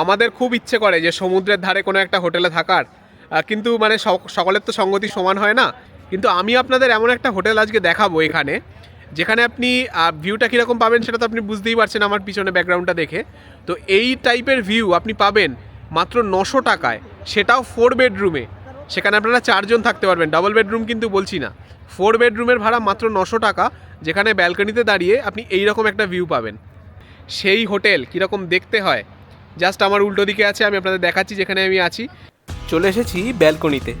আমাদের খুব ইচ্ছে করে যে সমুদ্রের ধারে কোনো একটা হোটেলে থাকার, কিন্তু মানে সকলের তো সঙ্গতি সমান হয় না। কিন্তু আমি আপনাদের এমন একটা হোটেল আজকে দেখাবো এখানে, যেখানে আপনি ভিউটা কীরকম পাবেন সেটা তো আপনি বুঝতেই পারছেন আমার পিছনে ব্যাকগ্রাউন্ডটা দেখে। তো এই টাইপের ভিউ আপনি পাবেন মাত্র 900 টাকায়, সেটাও 4 বেডরুমে। সেখানে আপনারা 4 জন থাকতে পারবেন, ডাবল বেডরুম কিন্তু বলছি না। 4 বেডরুমের ভাড়া মাত্র 900 টাকা, যেখানে ব্যালকনিতে দাঁড়িয়ে আপনি এইরকম একটা ভিউ পাবেন। সেই হোটেল কীরকম দেখতে হয় জাস্ট আমার উল্টো দিকে আছে, আমি আপনাদের দেখাচ্ছি যেখানে আমি আছি। চলে এসেছি ব্যালকনিতে।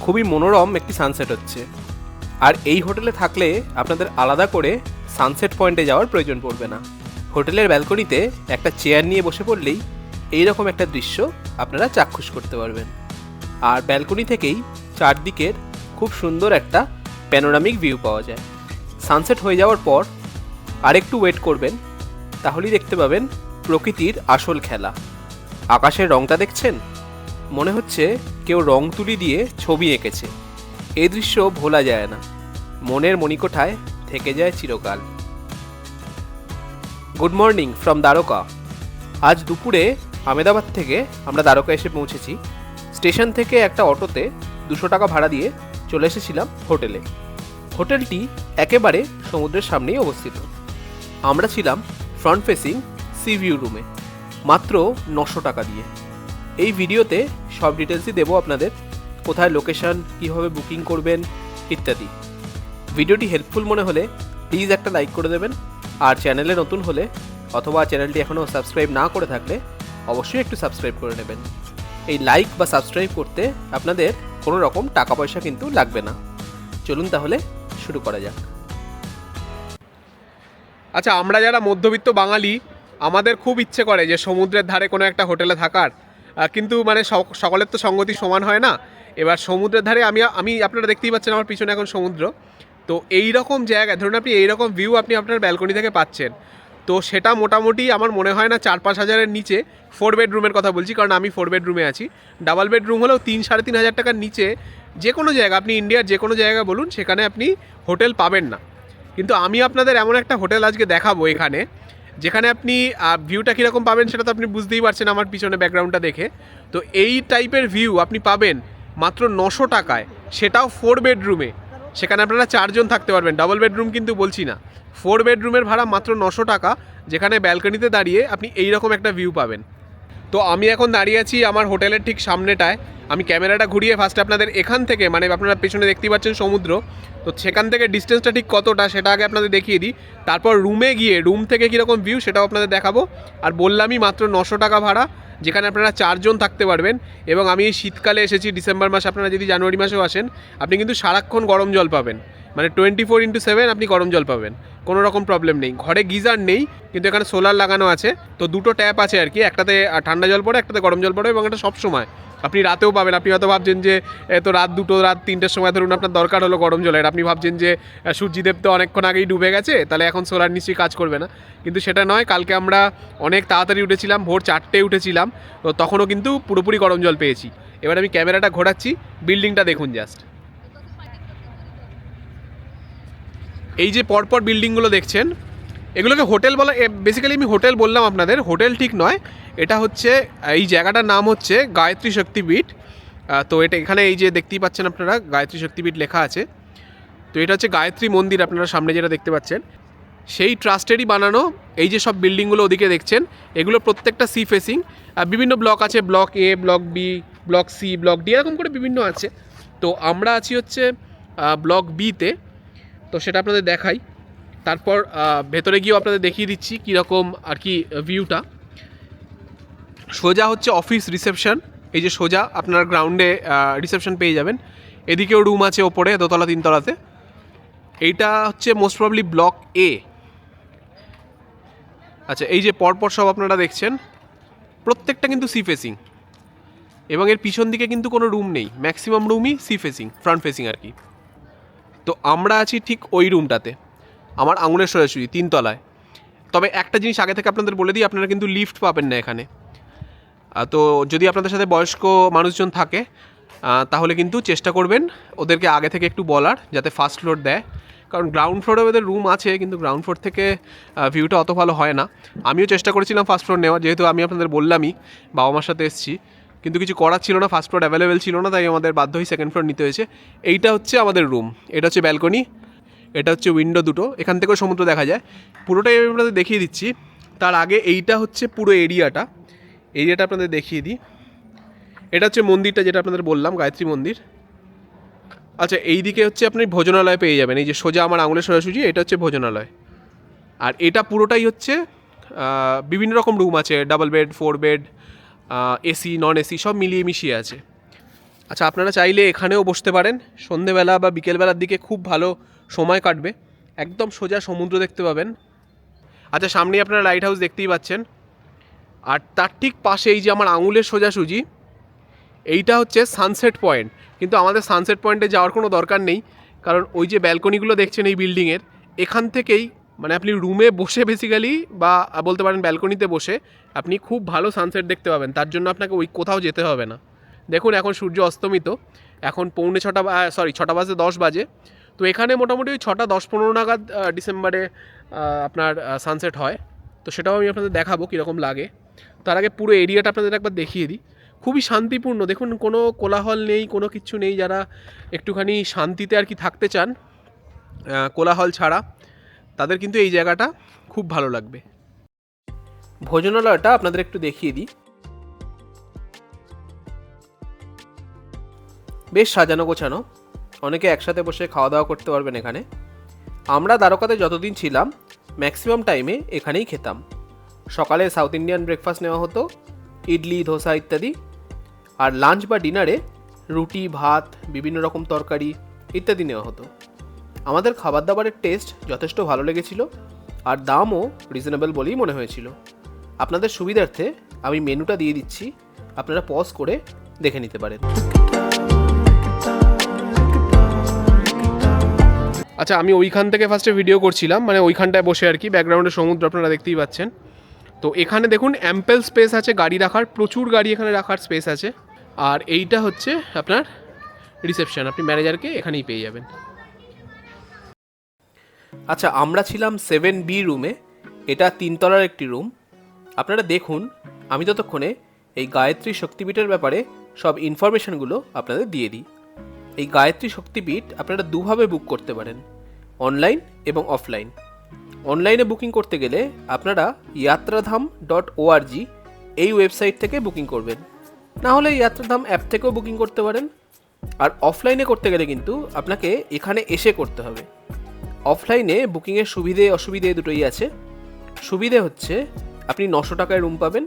খুবই মনোরম একটি সানসেট হচ্ছে। আর এই হোটেলে থাকলে আপনাদের আলাদা করে সানসেট পয়েন্টে যাওয়ার প্রয়োজন পড়বে না। হোটেলের ব্যালকনিতে একটা চেয়ার নিয়ে বসে পড়লেই এইরকম একটা দৃশ্য আপনারা চাক্ষুষ করতে পারবেন। আর ব্যালকনি থেকেই চারদিকের খুব সুন্দর একটা প্যানোরামিক ভিউ পাওয়া যায়। সানসেট হয়ে যাওয়ার পর আরেকটু ওয়েট করবেন, তাহলেই দেখতে পাবেন প্রকৃতির আসল খেলা। আকাশের রংটা দেখছেন? মনে হচ্ছে কেউ রং তুলি দিয়ে ছবি এঁকেছে। এই দৃশ্য ভোলা যায় না, মনের মণিকোঠায় থেকে যায় চিরকাল। Good morning from Dwarka. আজ দুপুরে আমেদাবাদ থেকে আমরা দ্বারকা এসে পৌঁছেছি। স্টেশন থেকে একটা অটোতে 200 টাকা ভাড়া দিয়ে চলে এসেছিলাম হোটেলে। হোটেলটি একেবারে সমুদ্রের সামনেই অবস্থিত। আমরা ছিলাম ফ্রন্ট ফেসিং সি ভিউ রুমে, মাত্র 900 টাকা দিয়ে। এই ভিডিওতে সব ডিটেলসই দেবো আপনাদের, কোথায় লোকেশন, কীভাবে বুকিং করবেন ইত্যাদি। ভিডিওটি হেল্পফুল মনে হলে প্লিজ একটা লাইক করে দেবেন। আর চ্যানেলে নতুন হলে অথবা চ্যানেলটি এখনও সাবস্ক্রাইব না করে থাকলে অবশ্যই একটু সাবস্ক্রাইব করে নেবেন। এই লাইক বা সাবস্ক্রাইব করতে আপনাদের কোনো রকম টাকা পয়সা কিন্তু লাগবে না। চলুন তাহলে শুরু করা যাক। আচ্ছা, আমরা যারা মধ্যবিত্ত বাঙালি, আমাদের খুব ইচ্ছে করে যে সমুদ্রের ধারে কোনো একটা হোটেলে থাকার, কিন্তু মানে সকলের তো সঙ্গতি সমান হয় না। এবার সমুদ্রের ধারে আমি আপনারা দেখতেই পাচ্ছেন আমার পিছনে এখন সমুদ্র। তো এই রকম জায়গায় ধরুন আপনি এইরকম ভিউ আপনি আপনার ব্যালকনি থেকে পাচ্ছেন, তো সেটা মোটামুটি আমার মনে হয় না 4-5 হাজারের নিচে। 4 বেডরুমের কথা বলছি, কারণ আমি 4 বেডরুমে আছি। ডাবল বেডরুম হলেও 3-3.5 হাজার টাকার নিচে যে কোনো জায়গা, আপনি ইন্ডিয়ার যে কোনো জায়গা বলুন, সেখানে আপনি হোটেল পাবেন না। কিন্তু আমি আপনাদের এমন একটা হোটেল আজকে দেখাবো এখানে, যেখানে আপনি ভিউটা কীরকম পাবেন সেটা তো আপনি বুঝতেই পারছেন আমার পিছনে ব্যাকগ্রাউন্ডটা দেখে। তো এই টাইপের ভিউ আপনি পাবেন মাত্র 900 টাকায়, সেটাও 4 বেডরুমে। সেখানে আপনারা 4 জন থাকতে পারবেন, ডাবল বেডরুম কিন্তু বলছি না। 4 বেডরুমের ভাড়া মাত্র 900 টাকা, যেখানে ব্যালকনিতে দাঁড়িয়ে আপনি এইরকম একটা ভিউ পাবেন। তো আমি এখন দাঁড়িয়ে আছি আমার হোটেলের ঠিক সামনেটায়। আমি ক্যামেরাটা ঘুরিয়ে ফার্স্টে আপনাদের এখান থেকে, মানে আপনারা পেছনে দেখতেই পাচ্ছেন সমুদ্র, তো সেখান থেকে ডিস্টেন্সটা ঠিক কতটা সেটা আগে আপনাদের দেখিয়ে দিই। তারপর রুমে গিয়ে রুম থেকে কীরকম ভিউ সেটাও আপনাদের দেখাবো। আর বললামই মাত্র 900 টাকা ভাড়া, যেখানে আপনারা 4 জন থাকতে পারবেন। এবং আমি এই শীতকালে এসেছি, ডিসেম্বর মাসে, আপনারা যদি জানুয়ারি মাসেও আসেন আপনি কিন্তু সারাক্ষণ গরম জল পাবেন, মানে 24x7 আপনি গরম জল পাবেন, কোনো রকম প্রবলেম নেই। ঘরে গিজার নেই, কিন্তু এখানে সোলার লাগানো আছে। তো 2টো ট্যাপ আছে আর কি, একটাতে ঠান্ডা জল পড়ে, একটাতে গরম জল পড়ে, এবং এটা সবসময় আপনি রাতেও পাবেন। আপনি হয়তো ভাবছেন যে তো রাত 2টো, রাত 3টের সময় ধরুন আপনার দরকার হলো গরম জলের, আপনি ভাবছেন যে সূর্যদেব তো অনেকক্ষণ আগেই ডুবে গেছে, তাহলে এখন সোলার নিশ্চয়ই কাজ করবে না। কিন্তু সেটা নয়, কালকে আমরা অনেক তাড়াতাড়ি উঠেছিলাম, ভোর 4টেয় উঠেছিলাম, তো তখনও কিন্তু পুরোপুরি গরম জল পেয়েছি। এবার আমি ক্যামেরাটা ঘোরাচ্ছি, বিল্ডিংটা দেখুন জাস্ট। এই যে পরপর বিল্ডিংগুলো দেখছেন, এগুলোকে হোটেল বলা, বেসিক্যালি আমি হোটেল বললাম আপনাদের, হোটেল ঠিক নয়। এটা হচ্ছে, এই জায়গাটার নাম হচ্ছে গায়ত্রী শক্তিপীঠ। তো এটা এখানে এই যে দেখতেই পাচ্ছেন আপনারা গায়ত্রী শক্তিপীঠ লেখা আছে। তো এটা হচ্ছে গায়ত্রী মন্দির, আপনারা সামনে যেটা দেখতে পাচ্ছেন সেই ট্রাস্টেরই বানানো। এই যে সব বিল্ডিংগুলো ওদিকে দেখছেন, এগুলো প্রত্যেকটা সি ফেসিং। বিভিন্ন ব্লক আছে, block A, block B, block C, block D, এরকম করে বিভিন্ন আছে। তো আমরা আছি হচ্ছে ব্লক বিতে, তো সেটা আপনাদের দেখাই। তারপর ভেতরে গিয়েও আপনাদের দেখিয়ে দিচ্ছি কীরকম আর কি ভিউটা। সোজা হচ্ছে অফিস রিসেপশন, এই যে সোজা আপনার গ্রাউন্ডে রিসেপশন পেয়ে যাবেন। এদিকেও রুম আছে ওপরে, দোতলা 3তলাতে। এইটা হচ্ছে মোস্ট প্রবলি ব্লক এ। আচ্ছা, এই যে পরপর সব আপনারা দেখছেন প্রত্যেকটা কিন্তু সি ফেসিং, এবং এর পিছন দিকে কিন্তু কোনো রুম নেই, ম্যাক্সিমাম রুমই সি ফেসিং, ফ্রন্ট ফেসিং আর কি। তো আমরা আছি ঠিক ওই রুমটাতে, আমার আঙুলের সোজাসুজি 3তলায়। তবে একটা জিনিস আগে থেকে আপনাদের বলে দিই, আপনারা কিন্তু লিফট পাবেন না এখানে। তো যদি আপনাদের সাথে বয়স্ক মানুষজন থাকে তাহলে কিন্তু চেষ্টা করবেন ওদেরকে আগে থেকে একটু বলার, যাতে ফার্স্ট ফ্লোর দেয়, কারণ গ্রাউন্ড ফ্লোরে ওদের রুম আছে, কিন্তু গ্রাউন্ড ফ্লোর থেকে ভিউটা অত ভালো হয় না। আমিও চেষ্টা করেছিলাম ফার্স্ট ফ্লোর নেওয়ার, যেহেতু আমি আপনাদের বললামই বাবা মার সাথে এসেছি, কিন্তু কিছু করার ছিল না, ফার্স্ট ফ্লোর অ্যাভেলেবেল ছিল না, তাই আমাদের বাধ্য হয়ে সেকেন্ড ফ্লোর নিতে হয়েছে। এইটা হচ্ছে আমাদের রুম, এটা হচ্ছে ব্যালকনি, এটা হচ্ছে উইন্ডো দুটো, এখান থেকেও সমুদ্র দেখা যায়। পুরোটাই আমি আপনাদের দেখিয়ে দিচ্ছি। তার আগে এইটা হচ্ছে পুরো এরিয়াটা আপনাদের দেখিয়ে দিই। এটা হচ্ছে মন্দিরটা, যেটা আপনাদের বললাম, গায়ত্রী মন্দির। আচ্ছা, এই দিকে হচ্ছে আপনি ভোজনালয় পেয়ে যাবেন, এই যে সোজা আমার আঙুলের সোজাসুজি, এটা হচ্ছে ভোজনালয়। আর এটা পুরোটাই হচ্ছে বিভিন্ন রকম রুম আছে, double bed, 4 bed, AC, non AC সব মিলিয়ে মিশিয়ে আছে। আচ্ছা, আপনারা চাইলে এখানেও বসতে পারেন, সন্ধেবেলা বা বিকেলবেলার দিকে খুব ভালো সময় কাটবে, একদম সোজা সমুদ্র দেখতে পাবেন। আচ্ছা, সামনেই আপনারা লাইট হাউস দেখতেই পাচ্ছেন, আর তার ঠিক পাশে এই যে আমার আঙুলের সোজাসুজি, এইটা হচ্ছে সানসেট পয়েন্ট। কিন্তু আমাদের সানসেট পয়েন্টে যাওয়ার কোনো দরকার নেই, কারণ ওই যে ব্যালকনিগুলো দেখছেন এই বিল্ডিংয়ের, এখান থেকেই মানে আপনি রুমে বসে বেসিক্যালি, বা বলতে পারেন ব্যালকনিতে বসে আপনি খুব ভালো সানসেট দেখতে পাবেন। তার জন্য আপনাকে ওই কোথাও যেতে হবে না। দেখুন, এখন সূর্য অস্তমিত, এখন 6:10 বাজে। তো এখানে মোটামুটি ওই 6:10-15 নাগাদ ডিসেম্বরে আপনার সানসেট হয়। তো সেটাও আমি আপনাদের দেখাবো কীরকম লাগে। তার আগে পুরো এরিয়াটা আপনাদের একবার দেখিয়ে দিই। খুবই শান্তিপূর্ণ, দেখুন কোনো কোলাহল নেই, কোনো কিচ্ছু নেই। যারা একটুখানি শান্তিতে আর কি থাকতে চান, কোলাহল ছাড়া, তাদের কিন্তু এই জায়গাটা খুব ভালো লাগবে। ভোজনালয়টা আপনাদের একটু দেখিয়ে দিই। বেশ সাজানো গোছানো, অনেকে একসাথে বসে খাওয়া দাওয়া করতে পারবেন এখানে। আমরা দ্বারকাতে যতদিন ছিলাম ম্যাক্সিমাম টাইমে এখানেই খেতাম। সকালে সাউথ ইন্ডিয়ান ব্রেকফাস্ট নেওয়া হতো, ইডলি, ধোসা ইত্যাদি। আর লাঞ্চ বা ডিনারে রুটি, ভাত, বিভিন্ন রকম তরকারি ইত্যাদি নেওয়া হতো। আমাদের খাবার দাবারের টেস্ট যথেষ্ট ভালো লেগেছিল, আর দামও রিজনেবল বলেই মনে হয়েছিল। আপনাদের সুবিধার্থে আমি মেনুটা দিয়ে দিচ্ছি, আপনারা পজ করে দেখে নিতে পারেন। আচ্ছা, আমি ওইখান থেকে ফার্স্টে ভিডিও করছিলাম, মানে ওইখানটায় বসে আর কি, ব্যাকগ্রাউন্ডে সমুদ্র আপনারা দেখতেই পাচ্ছেন। তো এখানে দেখুন অ্যাম্পেল স্পেস আছে গাড়ি রাখার, প্রচুর গাড়ি এখানে রাখার স্পেস আছে। আর এইটা হচ্ছে আপনার রিসেপশন, আপনি ম্যানেজারকে এখানেই পেয়ে যাবেন। আচ্ছা, আমরা ছিলাম 7B রুমে, এটা 3 তলার একটি রুম। আপনারা দেখুন, আমি ততক্ষণে এই গায়ত্রী শক্তিপীঠের ব্যাপারে সব ইনফরমেশনগুলো আপনাদের দিয়ে দিই। এই গায়ত্রী শক্তিপীঠ আপনারা দুভাবে বুক করতে পারেন, অনলাইন এবং অফলাইন। অনলাইনে বুকিং করতে গেলে আপনারা yatradham.org এই ওয়েবসাইট থেকে বুকিং করবেন, না হলে যাত্রাধাম অ্যাপ থেকেও বুকিং করতে পারেন। আর অফলাইনে করতে গেলে কিন্তু আপনাকে এখানে এসে করতে হবে। অফলাইনে বুকিংয়ের সুবিধে অসুবিধে দুটোই আছে। সুবিধে হচ্ছে আপনি 900 টাকায় রুম পাবেন।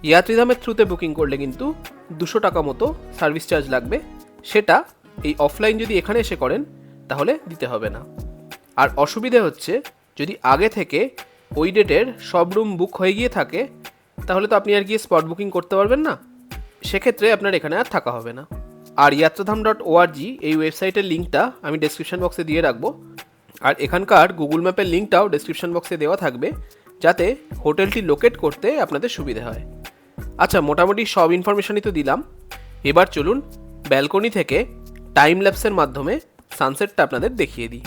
ইয়াত্রীধামের থ্রুতে বুকিং করলে কিন্তু 200 টাকা মতো সার্ভিস চার্জ লাগবে, সেটা এই অফলাইন যদি এখানে এসে করেন তাহলে দিতে হবে না। আর অসুবিধে হচ্ছে যদি আগে থেকে ওই ডেটের সব রুম বুক হয়ে গিয়ে থাকে, তাহলে তো আপনি আর গিয়ে স্পট বুকিং করতে পারবেন না, সেক্ষেত্রে আপনার এখানে আর থাকা হবে না। আর yatradham.org এই ওয়েবসাইটের লিঙ্কটা আমি ডেসক্রিপশন বক্সে দিয়ে রাখবো, আর এখানকার গুগল ম্যাপের লিঙ্কটাও ডেসক্রিপশন বক্সে দেওয়া থাকবে, যাতে হোটেলটি লোকেট করতে আপনাদের সুবিধা হয়। আচ্ছা, মোটামুটি সব ইনফরমেশনই তো দিলাম। এবার চলুন ব্যালকনি থেকে টাইম ল্যাপসের মাধ্যমে সানসেটটা আপনাদের দেখিয়ে দিই।